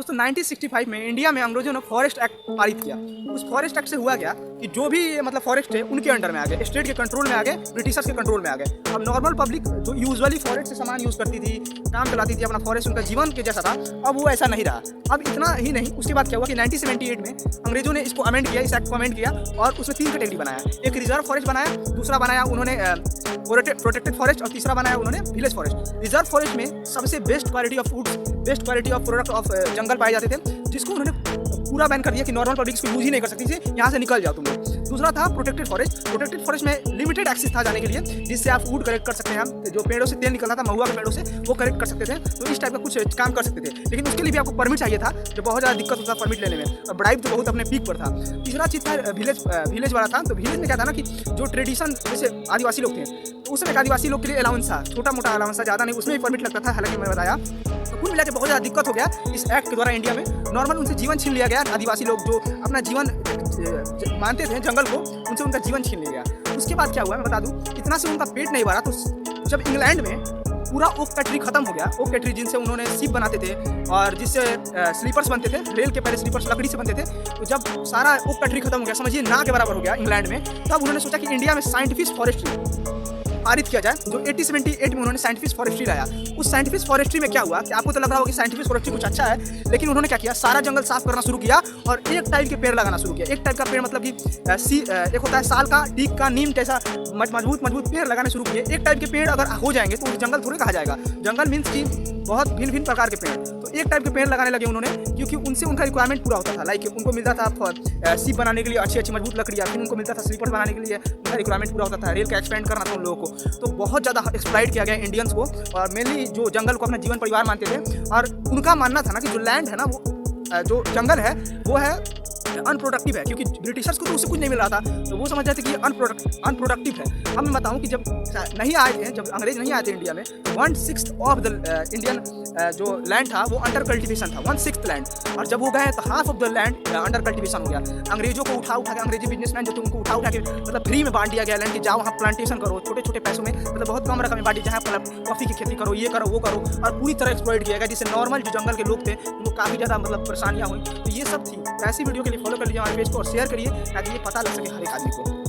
दोस्तों 1965 में इंडिया में अंग्रेजों ने फॉरेस्ट एक्ट पारित किया। उस फॉरेस्ट एक्ट से हुआ क्या कि जो भी मतलब फॉरेस्ट है उनके अंडर में आ गए, स्टेट के कंट्रोल में आ गए, ब्रिटिशर्स के कंट्रोल में आ गए। अब नॉर्मल पब्लिक जो यूजुअली फॉरेस्ट से सामान यूज़ करती थी, काम चलाती थी, अपना फॉरेस्ट उनका जीवन के जैसा था, अब वो ऐसा नहीं रहा। अब इतना ही नहीं, उसके बाद क्या हुआ कि 1978 में अंग्रेजों ने इसको अमेंड किया, इस एक्ट को अमेंड किया और उसमें 3 कैटेगरी बनाया। एक रिजर्व फॉरेस्ट बनाया, दूसरा बनाया उन्होंने प्रोटेक्टेड फॉरेस्ट और तीसरा बनाया उन्होंने विलेज फॉरेस्ट। रिजर्व फॉरेस्ट में सबसे best quality of foods, best quality of product of जंगल पाए जाते थे, जिसको उन्होंने पूरा बैन कर दिया कि नॉर्मल पब्लिक इसको यूज ही नहीं कर सकती थी, यहाँ से निकल जाओ तुम लोग। दूसरा था प्रोटेक्टेड फॉरेस्ट। प्रोटेक्टेड फॉरेस्ट में लिमिटेड एक्सेस था जाने के लिए, जिससे आप वुड कलेक्ट कर सकते हैं, हम जो पेड़ों से तेल निकलता था महुआ के पेड़ों से, वो कलेक्ट कर सकते थे। तो इस टाइप का कुछ काम कर सकते थे, लेकिन उसके लिए भी आपको परमिट चाहिए था, जो बहुत ज़्यादा दिक्कत होता था परमिट लेने में, और ब्राइब तो बहुत अपने पीक पर था। तीसरा चीज़ था विलेज वाला था। तो विलेज में क्या था ना कि जो ट्रेडिशन, जैसे आदिवासी लोग थे, तो उसमें आदिवासी लोग के लिए अलाउंस था, छोटा मोटा अलाउंस था, ज़्यादा नहीं, उसमें भी परमिट लगता था, हालांकि मैं बताया। तो कुल मिला के बहुत ज़्यादा दिक्कत हो गया इस एक्ट के द्वारा इंडिया में। नॉर्मल उनसे जीवन छीन लिया गया, आदिवासी लोग जो अपना जीवन मानते थे जंगल को, उनसे उनका जीवन छीन लिया गया। उसके बाद क्या हुआ मैं बता दूं, इतना से उनका पेट नहीं भरा, तो जब इंग्लैंड में पूरा ओक का ट्री खत्म हो गया, ओक के ट्री जिनसे उन्होंने शिप बनाते थे और जिससे स्लीपर्स बनते थे, रेल के पहले स्लीपर्स लकड़ी से बनते थे, तो जब सारा ओक का ट्री खत्म हो गया, समझिए ना के बराबर हो गया इंग्लैंड में, तब उन्होंने सोचा कि इंडिया में साइंटिफिक फॉरेस्ट्री पारित किया जाए, जो 1878 में उन्होंने साइंटिफिक फॉरेस्ट्री लाया। उस साइंटिफिक फॉरेस्ट्री में क्या हुआ कि आपको तो लग रहा होगा कि साइंटिफिक फॉरेस्ट्री कुछ अच्छा है, लेकिन उन्होंने क्या किया, सारा जंगल साफ करना शुरू किया और एक टाइप के पेड़ लगाना शुरू किया। एक टाइप का पेड़ मतलब कि एक होता है साल का, टीक का, नीम जैसा मजबूत पेड़ लगाने शुरू किए। एक टाइप के पेड़ अगर हो जाएंगे तो जंगल थोड़े कहा जाएगा, जंगल मीन्स की बहुत भिन्न प्रकार के पेड़। तो एक टाइप के पेड़ लगाने लगे उन्होंने, क्योंकि उनसे उनका रिक्वायरमेंट पूरा होता था। लाइक उनको मिलता था शिप बनाने के लिए अच्छी मजबूत लकड़ियाँ, फिर उनको मिलता था स्लीपर बनाने के लिए, उनका रिक्वायरमेंट पूरा होता था, रेल का एक्सपेंड करना था उन लोगों को। तो बहुत ज़्यादा एक्सप्लॉइट किया गया इंडियंस को, और मेनली जो जंगल को अपना जीवन परिवार मानते थे। और उनका मानना था ना कि जो लैंड है ना, वो जो जंगल है वो है अनप्रोडक्टिव है, क्योंकि ब्रिटिशर्स को तो उससे कुछ नहीं मिल रहा था, तो वो समझ रहे थे कि अनप्रोडक्टिव है। अब मैं बताऊं कि जब नहीं आए थे, जब अंग्रेज नहीं आए थे इंडिया में, 1/6 ऑफ द इंडियन जो लैंड था वो अंडर कल्टिवेशन था, 1/6 लैंड। और जब वो गए तो half of the land under cultivation हो गया। अंग्रेजों को उठा के, अंग्रेजी बिजनेसमैन जो थे उनको उठा के मतलब फ्री में बांट दिया गया लैंड, कि जाओ वहाँ प्लांटेशन करो, छोटे छोटे पैसों में, मतलब बहुत कम रकम में बांटी, जहाँ कॉफी की खेती करो, ये करो वो करो, और पूरी तरह एक्सप्लॉइट किया गया, जिससे नॉर्मल जो जंगल के लोग थे उनको काफ़ी ज़्यादा मतलब परेशानियाँ हुई। तो ये सब थी। ऐसी वीडियो के लिए फॉलो कर लीजिए हमारे पेज को और शेयर करिए, ताकि ये पता लग सके हर एक आदमी को।